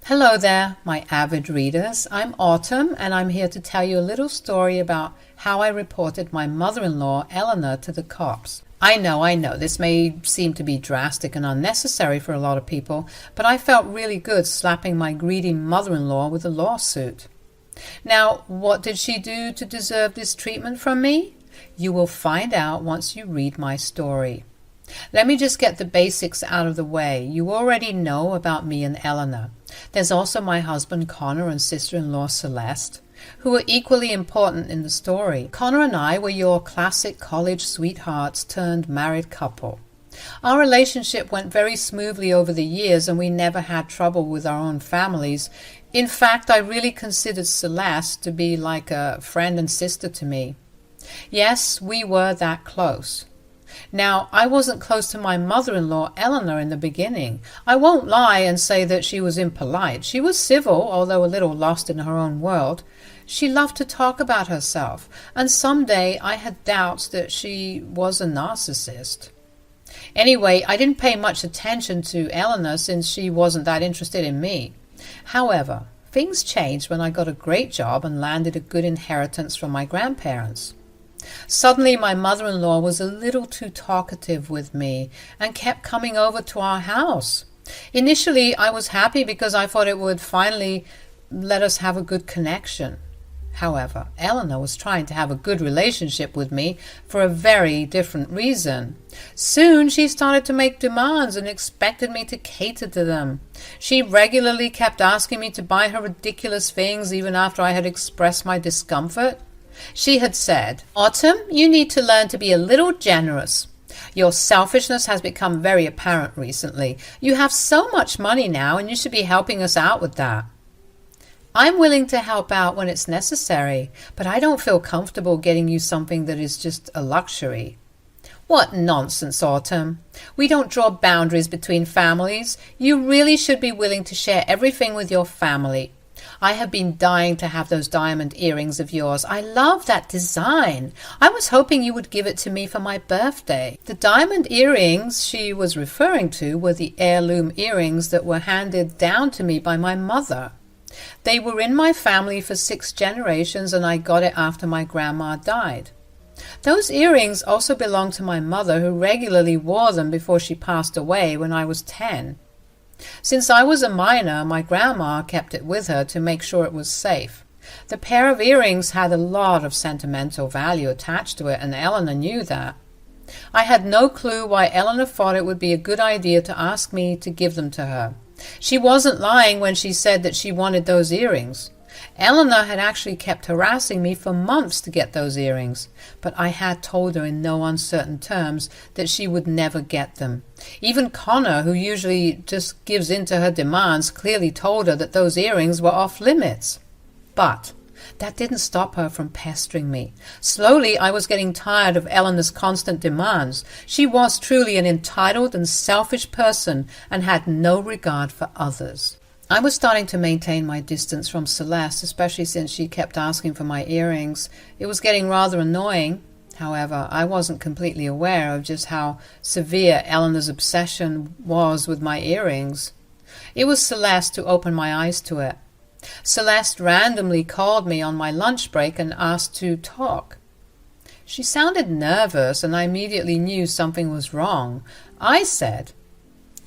Hello there, my avid readers. I'm Autumn, and I'm here to tell you a little story about how I reported my mother-in-law, Elena, to the cops. I know, this may seem to be drastic and unnecessary for a lot of people, but I felt really good slapping my greedy mother-in-law with a lawsuit. Now, what did she do to deserve this treatment from me? You will find out once you read my story. Let me just get the basics out of the way. You already know about me and Elena. There's also my husband Connor and sister-in-law Celeste, who are equally important in the story. Connor and I were your classic college sweethearts turned married couple. Our relationship went very smoothly over the years, and we never had trouble with our own families. In fact, I really considered Celeste to be like a friend and sister to me. Yes, we were that close. Now, I wasn't close to my mother-in-law, Elena, in the beginning. I won't lie and say that she was impolite. She was civil, although a little lost in her own world. She loved to talk about herself, and someday I had doubts that she was a narcissist. Anyway, I didn't pay much attention to Elena since she wasn't that interested in me. However, things changed when I got a great job and landed a good inheritance from my grandparents. Suddenly my mother-in-law was a little too talkative with me and kept coming over to our house. Initially I was happy because I thought it would finally let us have a good connection. However, Elena was trying to have a good relationship with me for a very different reason. Soon she started to make demands and expected me to cater to them. She regularly kept asking me to buy her ridiculous things even after I had expressed my discomfort. She had said, "Autumn, you need to learn to be a little generous. Your selfishness has become very apparent recently. You have so much money now, and you should be helping us out with that." I'm willing to help out when it's necessary, but I don't feel comfortable getting you something that is just a luxury. What nonsense, Autumn. We don't draw boundaries between families. You really should be willing to share everything with your family. I have been dying to have those diamond earrings of yours. I love that design. I was hoping you would give it to me for my birthday. The diamond earrings she was referring to were the heirloom earrings that were handed down to me by my mother. They were in my family for 6 generations, and I got it after my grandma died. Those earrings also belonged to my mother, who regularly wore them before she passed away when I was 10. Since I was a minor, my grandma kept it with her to make sure it was safe. The pair of earrings had a lot of sentimental value attached to it, and Elena knew that. I had no clue why Elena thought it would be a good idea to ask me to give them to her. She wasn't lying when she said that she wanted those earrings. Elena had actually kept harassing me for months to get those earrings, but I had told her in no uncertain terms that she would never get them. Even Connor, who usually just gives in to her demands, clearly told her that those earrings were off limits. But that didn't stop her from pestering me. Slowly I was getting tired of Elena's constant demands. She was truly an entitled and selfish person and had no regard for others. I was starting to maintain my distance from Celeste, especially since she kept asking for my earrings. It was getting rather annoying. However, I wasn't completely aware of just how severe Elena's obsession was with my earrings. It was Celeste who opened my eyes to it. Celeste randomly called me on my lunch break and asked to talk. She sounded nervous, and I immediately knew something was wrong. I said,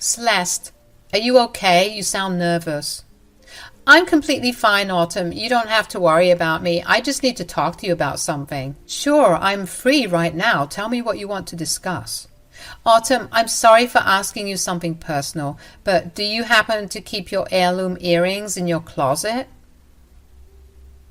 "Celeste, are you okay? You sound nervous." "I'm completely fine, Autumn. You don't have to worry about me. I just need to talk to you about something." "Sure, I'm free right now. Tell me what you want to discuss." "Autumn, I'm sorry for asking you something personal, but do you happen to keep your heirloom earrings in your closet?"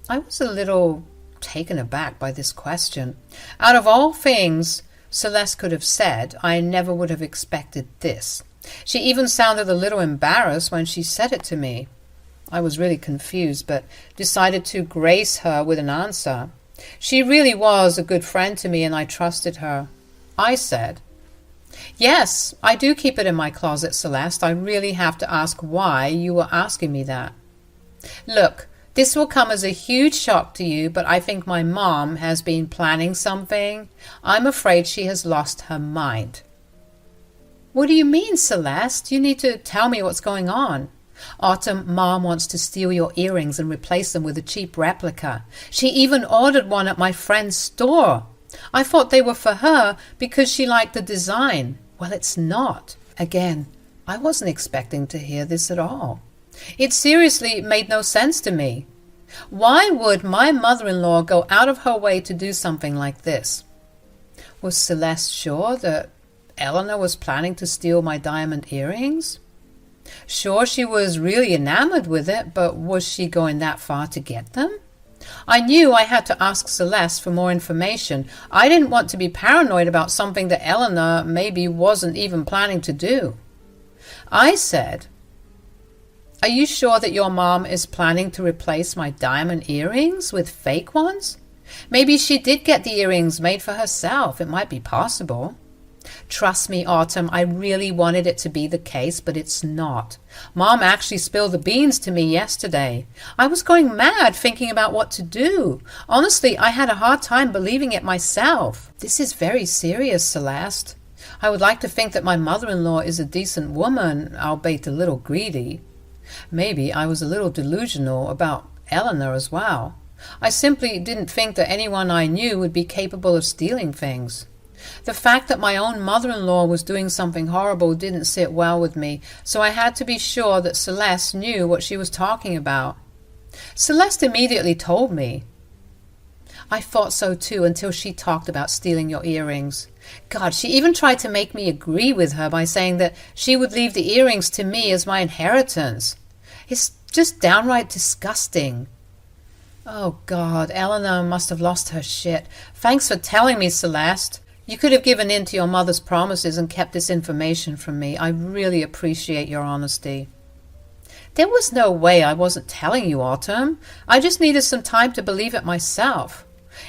I was a little taken aback by this question. Out of all things Celeste could have said, I never would have expected this. She even sounded a little embarrassed when she said it to me. I was really confused, but decided to grace her with an answer. She really was a good friend to me, and I trusted her. I said, "Yes, I do keep it in my closet, Celeste. I really have to ask why you were asking me that." "Look, this will come as a huge shock to you, but I think my mom has been planning something. I'm afraid she has lost her mind." "What do you mean, Celeste? You need to tell me what's going on." Autumn, Mom wants to steal your earrings and replace them with a cheap replica. She even ordered one at my friend's store. I thought they were for her because she liked the design. Well, it's not. Again, I wasn't expecting to hear this at all. It seriously made no sense to me. Why would my mother-in-law go out of her way to do something like this? Was Celeste sure that Elena was planning to steal my diamond earrings? Sure, she was really enamored with it, but was she going that far to get them? I knew I had to ask Celeste for more information. I didn't want to be paranoid about something that Elena maybe wasn't even planning to do. I said, "Are you sure that your mom is planning to replace my diamond earrings with fake ones? Maybe she did get the earrings made for herself. It might be possible." Trust me, Autumn, I really wanted it to be the case, but it's not. Mom actually spilled the beans to me yesterday. I was going mad thinking about what to do. Honestly, I had a hard time believing it myself. This is very serious, Celeste. I would like to think that my mother-in-law is a decent woman, albeit a little greedy. Maybe I was a little delusional about Elena as well. I simply didn't think that anyone I knew would be capable of stealing things. The fact that my own mother-in-law was doing something horrible didn't sit well with me, so I had to be sure that Celeste knew what she was talking about. Celeste immediately told me. I thought so too until she talked about stealing your earrings. God, she even tried to make me agree with her by saying that she would leave the earrings to me as my inheritance. It's just downright disgusting. Oh God, Elena must have lost her shit. Thanks for telling me, Celeste. You could have given in to your mother's promises and kept this information from me. I really appreciate your honesty. There was no way I wasn't telling you, Autumn. I just needed some time to believe it myself.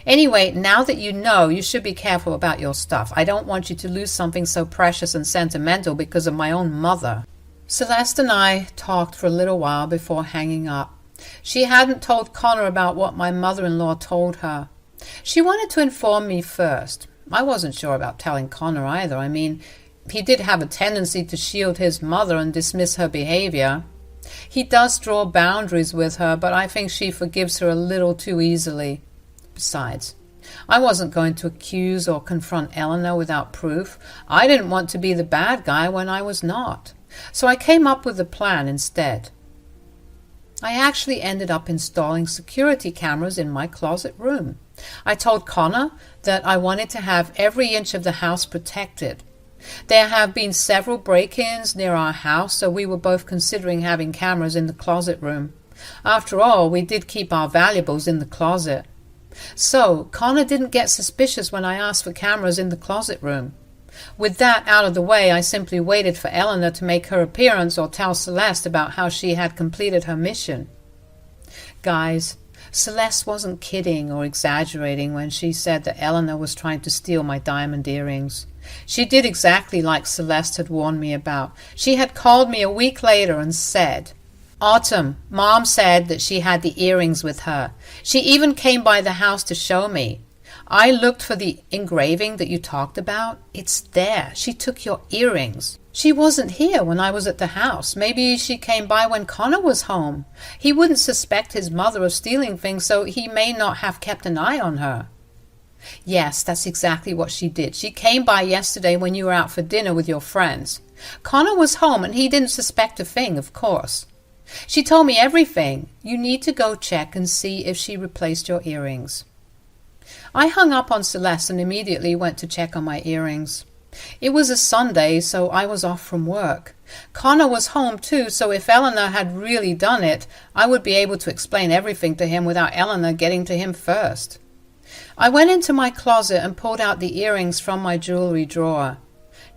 Anyway, now that you know, you should be careful about your stuff. I don't want you to lose something so precious and sentimental because of my own mother. Celeste and I talked for a little while before hanging up. She hadn't told Connor about what my mother-in-law told her. She wanted to inform me first. I wasn't sure about telling Connor either. I mean, he did have a tendency to shield his mother and dismiss her behavior. He does draw boundaries with her, but I think she forgives her a little too easily. Besides, I wasn't going to accuse or confront Elena without proof. I didn't want to be the bad guy when I was not. So I came up with a plan instead. I actually ended up installing security cameras in my closet room. I told Connor that I wanted to have every inch of the house protected. There have been several break-ins near our house, so we were both considering having cameras in the closet room. After all, we did keep our valuables in the closet. So Connor didn't get suspicious when I asked for cameras in the closet room. With that out of the way, I simply waited for Elena to make her appearance or tell Celeste about how she had completed her mission. Guys, Celeste wasn't kidding or exaggerating when she said that Elena was trying to steal my diamond earrings. She did exactly like Celeste had warned me about. She had called me a week later and said, "Autumn, Mom said that she had the earrings with her. She even came by the house to show me. I looked for the engraving that you talked about. It's there. She took your earrings. She wasn't here when I was at the house. Maybe she came by when Connor was home. He wouldn't suspect his mother of stealing things, so he may not have kept an eye on her." Yes, that's exactly what she did. She came by yesterday when you were out for dinner with your friends. Connor was home and he didn't suspect a thing, of course. She told me everything. You need to go check and see if she replaced your earrings. I hung up on Celeste and immediately went to check on my earrings. It was a Sunday, so I was off from work. Connor was home too, so if Elena had really done it, I would be able to explain everything to him without Elena getting to him first. I went into my closet and pulled out the earrings from my jewelry drawer.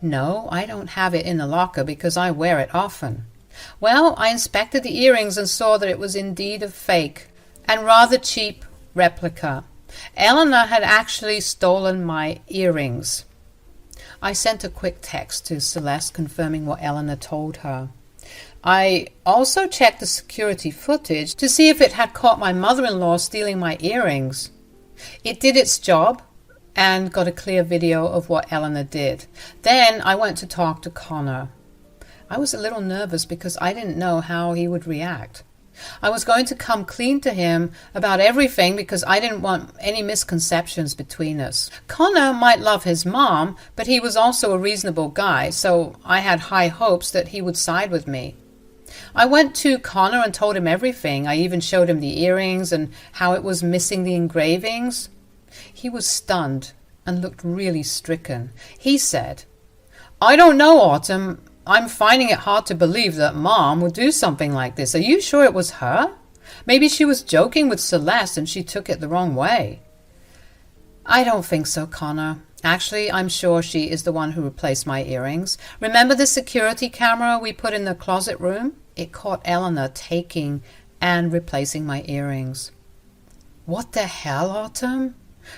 No, I don't have it in the locker because I wear it often. Well, I inspected the earrings and saw that it was indeed a fake and rather cheap replica. Elena had actually stolen my earrings. I sent a quick text to Celeste confirming what Elena told her. I also checked the security footage to see if it had caught my mother-in-law stealing my earrings. It did its job and got a clear video of what Elena did. Then I went to talk to Connor. I was a little nervous because I didn't know how he would react. I was going to come clean to him about everything because I didn't want any misconceptions between us. Connor might love his mom, but he was also a reasonable guy, so I had high hopes that he would side with me. I went to Connor and told him everything. I even showed him the earrings and how it was missing the engravings. He was stunned and looked really stricken. He said, "I don't know, Autumn. I'm finding it hard to believe that Mom would do something like this. Are you sure it was her? Maybe she was joking with Celeste and she took it the wrong way." "I don't think so, Connor. Actually, I'm sure she is the one who replaced my earrings. Remember the security camera we put in the closet room? It caught Elena taking and replacing my earrings." "What the hell, Autumn?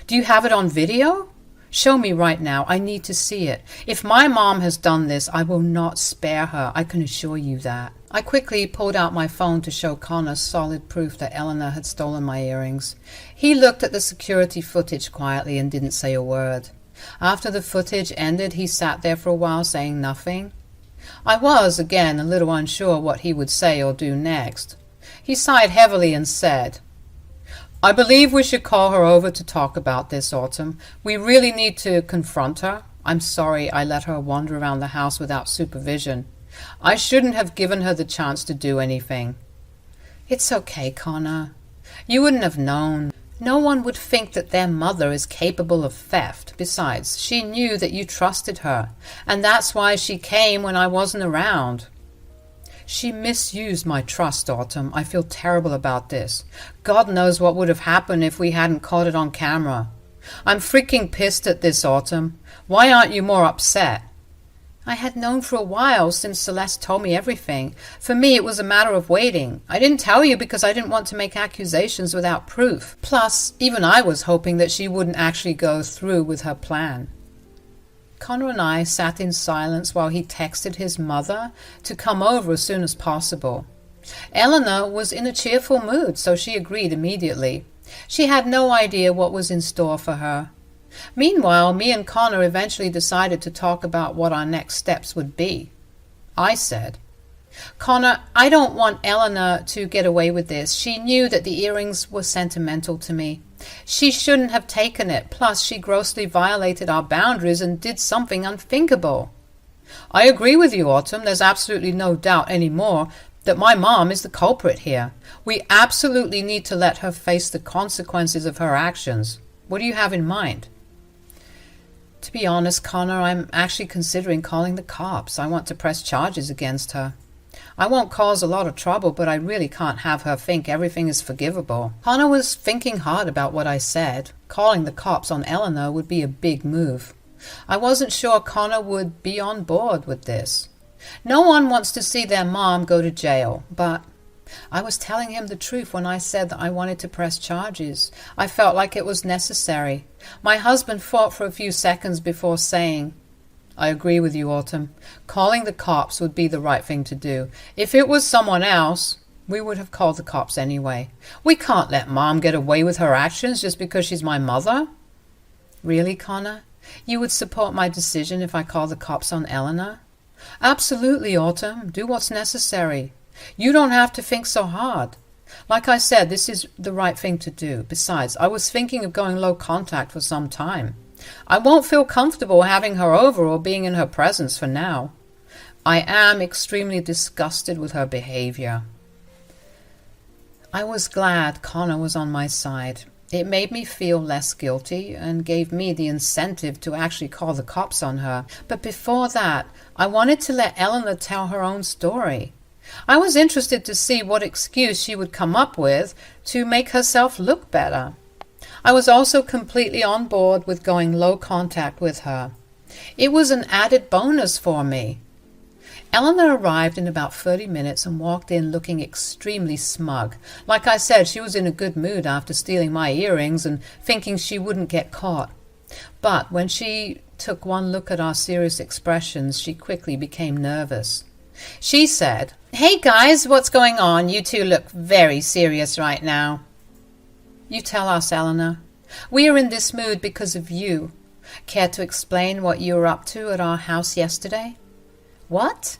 Do you have it on video? Show me right now. I need to see it. If my mom has done this, I will not spare her. I can assure you that." I quickly pulled out my phone to show Connor solid proof that Elena had stolen my earrings. He looked at the security footage quietly and didn't say a word. After the footage ended, he sat there for a while saying nothing. I was, again, a little unsure what he would say or do next. He sighed heavily and said, "I believe we should call her over to talk about this, Autumn. We really need to confront her. I'm sorry I let her wander around the house without supervision. I shouldn't have given her the chance to do anything." "It's okay, Connor. You wouldn't have known. No one would think that their mother is capable of theft. Besides, she knew that you trusted her, and that's why she came when I wasn't around." "She misused my trust, Autumn. I feel terrible about this. God knows what would have happened if we hadn't caught it on camera. I'm freaking pissed at this, Autumn. Why aren't you more upset?" "I had known for a while since Celeste told me everything. For me, it was a matter of waiting. I didn't tell you because I didn't want to make accusations without proof. Plus, even I was hoping that she wouldn't actually go through with her plan." Connor and I sat in silence while he texted his mother to come over as soon as possible. Elena was in a cheerful mood, so she agreed immediately. She had no idea what was in store for her. Meanwhile, me and Connor eventually decided to talk about what our next steps would be. I said, "Connor, I don't want Elena to get away with this. She knew that the earrings were sentimental to me. She shouldn't have taken it. Plus, she grossly violated our boundaries and did something unthinkable." "I agree with you, Autumn. There's absolutely no doubt anymore that my mom is the culprit here. We absolutely need to let her face the consequences of her actions. What do you have in mind?" "To be honest, Connor, I'm actually considering calling the cops. I want to press charges against her. I won't cause a lot of trouble, but I really can't have her think everything is forgivable." Connor was thinking hard about what I said. Calling the cops on Elena would be a big move. I wasn't sure Connor would be on board with this. No one wants to see their mom go to jail, but I was telling him the truth when I said that I wanted to press charges. I felt like it was necessary. My husband thought for a few seconds before saying, "I agree with you, Autumn. Calling the cops would be the right thing to do. If it was someone else, we would have called the cops anyway. We can't let Mom get away with her actions just because she's my mother." "Really, Connor? You would support my decision if I call the cops on Elena?" "Absolutely, Autumn. Do what's necessary. You don't have to think so hard. Like I said, this is the right thing to do. Besides, I was thinking of going low contact for some time. I won't feel comfortable having her over or being in her presence for now. I am extremely disgusted with her behavior." I was glad Connor was on my side. It made me feel less guilty and gave me the incentive to actually call the cops on her. But before that, I wanted to let Elena tell her own story. I was interested to see what excuse she would come up with to make herself look better. I was also completely on board with going low contact with her. It was an added bonus for me. Elena arrived in about 30 minutes and walked in looking extremely smug. Like I said, she was in a good mood after stealing my earrings and thinking she wouldn't get caught. But when she took one look at our serious expressions, she quickly became nervous. She said, "Hey guys, what's going on? You two look very serious right now." "You tell us, Elena. We are in this mood because of you. Care to explain what you were up to at our house yesterday?" "What?"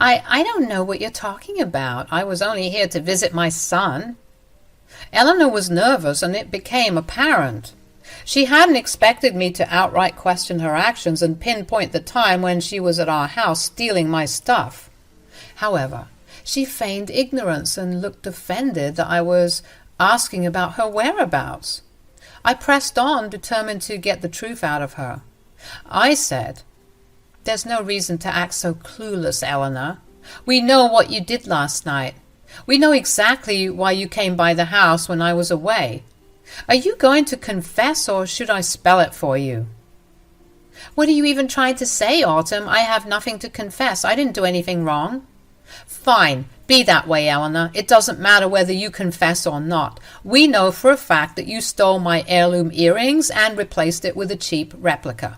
I don't know what you're talking about. I was only here to visit my son. Eleanor was nervous, and it became apparent. She hadn't expected me to outright question her actions and pinpoint the time when she was at our house stealing my stuff. However, she feigned ignorance and looked offended that I was asking about her whereabouts. I pressed on, determined to get the truth out of her. I said, "There's no reason to act so clueless, Eleanor. We know what you did last night. We know exactly why you came by the house when I was away. Are you going to confess, or should I spell it for you?" "What are you even trying to say, Autumn? I have nothing to confess. I didn't do anything wrong." "Fine. Be that way, Eleanor. It doesn't matter whether you confess or not. We know for a fact that you stole my heirloom earrings and replaced it with a cheap replica."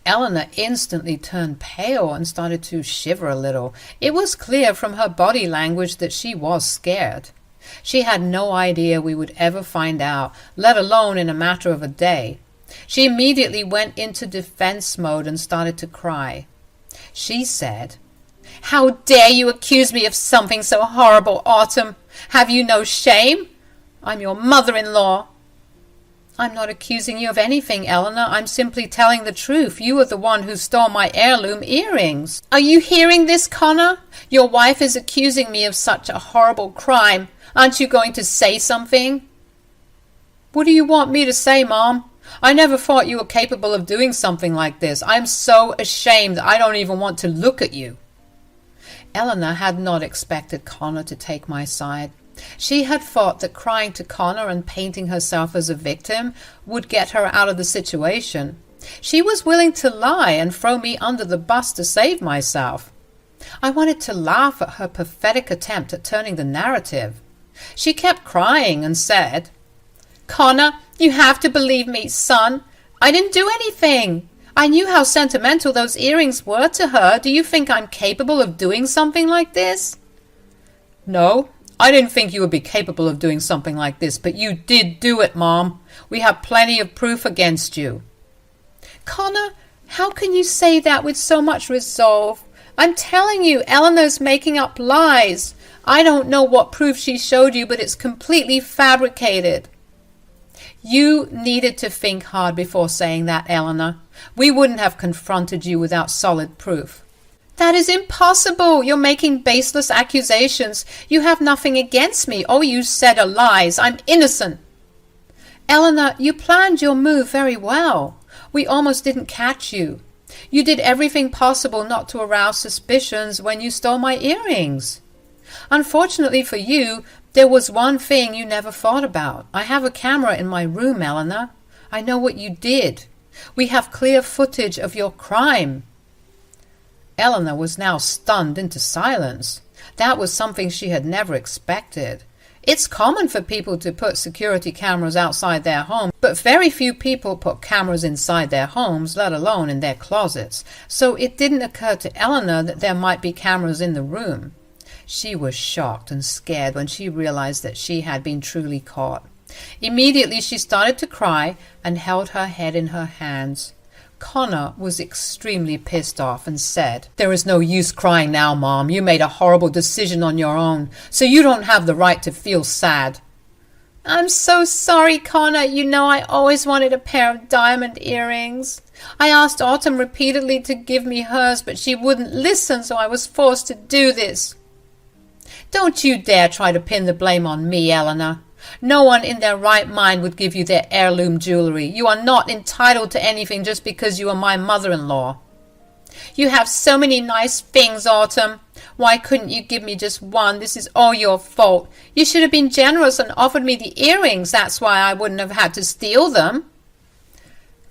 Eleanor instantly turned pale and started to shiver a little. It was clear from her body language that she was scared. She had no idea we would ever find out, let alone in a matter of a day. She immediately went into defense mode and started to cry. She said, "How dare you accuse me of something so horrible, Autumn? Have you no shame? I'm your mother-in-law." "I'm not accusing you of anything, Eleanor. I'm simply telling the truth. You are the one who stole my heirloom earrings." "Are you hearing this, Connor? Your wife is accusing me of such a horrible crime. Aren't you going to say something?" "What do you want me to say, Mom? I never thought you were capable of doing something like this. I'm so ashamed that I don't even want to look at you." Eleanor had not expected Connor to take my side. She had thought that crying to Connor and painting herself as a victim would get her out of the situation. She was willing to lie and throw me under the bus to save myself. I wanted to laugh at her pathetic attempt at turning the narrative. She kept crying and said, "Connor, you have to believe me, son. I didn't do anything. I knew how sentimental those earrings were to her. Do you think I'm capable of doing something like this?" "No, I didn't think you would be capable of doing something like this, but you did do it, Mom. We have plenty of proof against you." "Connor, how can you say that with so much resolve? I'm telling you, Eleanor's making up lies. I don't know what proof she showed you, but it's completely fabricated." "You needed to think hard before saying that, Eleanor. We wouldn't have confronted you without solid proof." "That is impossible. You're making baseless accusations. You have nothing against me. All you said are lies. I'm innocent." "Eleanor, you planned your move very well. We almost didn't catch you. You did everything possible not to arouse suspicions when you stole my earrings. Unfortunately for you, there was one thing you never thought about. I have a camera in my room, Eleanor. I know what you did. We have clear footage of your crime." Eleanor was now stunned into silence. That was something she had never expected. It's common for people to put security cameras outside their home, but very few people put cameras inside their homes, let alone in their closets. So it didn't occur to Eleanor that there might be cameras in the room. She was shocked and scared when she realized that she had been truly caught. Immediately she started to cry and held her head in her hands. Connor was extremely pissed off and said, "There is no use crying now, Mom. You made a horrible decision on your own, so you don't have the right to feel sad." "I'm so sorry, Connor. You know I always wanted a pair of diamond earrings. I asked Autumn repeatedly to give me hers, but she wouldn't listen, so I was forced to do this." "Don't you dare try to pin the blame on me, Eleanor. No one in their right mind would give you their heirloom jewelry. You are not entitled to anything just because you are my mother-in-law." "You have so many nice things, Autumn. Why couldn't you give me just one? This is all your fault. You should have been generous and offered me the earrings. That's why I wouldn't have had to steal them."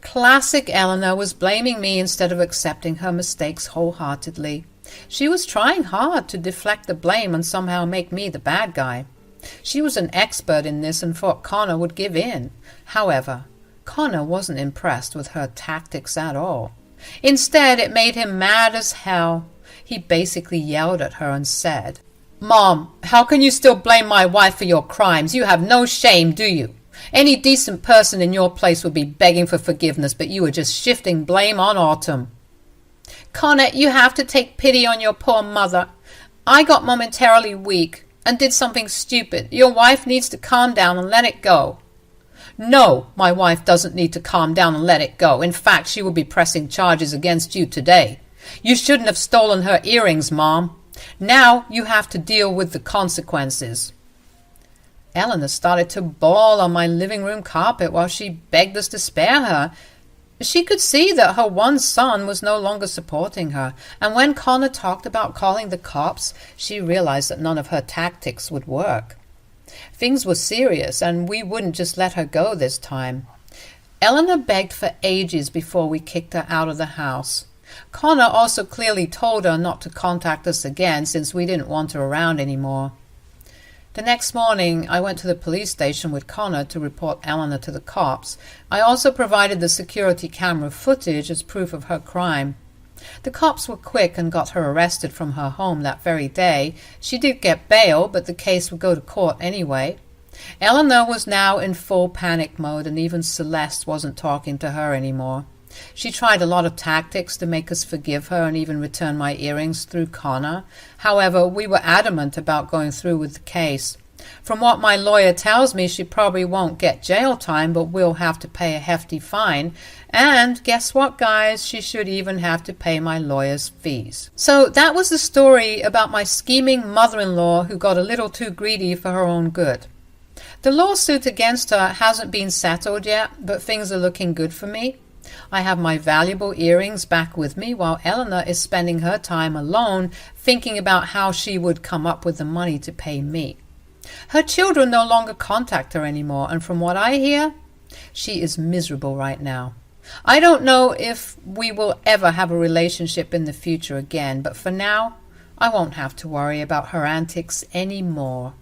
Classic Eleanor was blaming me instead of accepting her mistakes wholeheartedly. She was trying hard to deflect the blame and somehow make me the bad guy. She was an expert in this and thought Connor would give in. However, Connor wasn't impressed with her tactics at all. Instead, it made him mad as hell. He basically yelled at her and said, "Mom, how can you still blame my wife for your crimes? You have no shame, do you? Any decent person in your place would be begging for forgiveness, but you are just shifting blame on Autumn." Connor, you have to take pity on your poor mother. I got momentarily weak and did something stupid. Your wife needs to calm down and let it go. No, my wife doesn't need to calm down and let it go. In fact, she will be pressing charges against you today. You shouldn't have stolen her earrings, Mom. Now you have to deal with the consequences. Elena started to bawl on my living room carpet while she begged us to spare her. She could see that her one son was no longer supporting her, and when Connor talked about calling the cops, she realized that none of her tactics would work. Things were serious, and we wouldn't just let her go this time. Elena begged for ages before we kicked her out of the house. Connor also clearly told her not to contact us again since we didn't want her around anymore. The next morning, I went to the police station with Connor to report Elena to the cops. I also provided the security camera footage as proof of her crime. The cops were quick and got her arrested from her home that very day. She did get bail, but the case would go to court anyway. Elena was now in full panic mode, and even Celeste wasn't talking to her anymore. She tried a lot of tactics to make us forgive her and even return my earrings through Connor. However, we were adamant about going through with the case. From what my lawyer tells me, she probably won't get jail time, but will have to pay a hefty fine. And guess what, guys? She should even have to pay my lawyer's fees. So that was the story about my scheming mother-in-law who got a little too greedy for her own good. The lawsuit against her hasn't been settled yet, but things are looking good for me. I have my valuable earrings back with me while Elena is spending her time alone thinking about how she would come up with the money to pay me. Her children no longer contact her anymore, and from what I hear, she is miserable right now. I don't know if we will ever have a relationship in the future again, but for now, I won't have to worry about her antics anymore.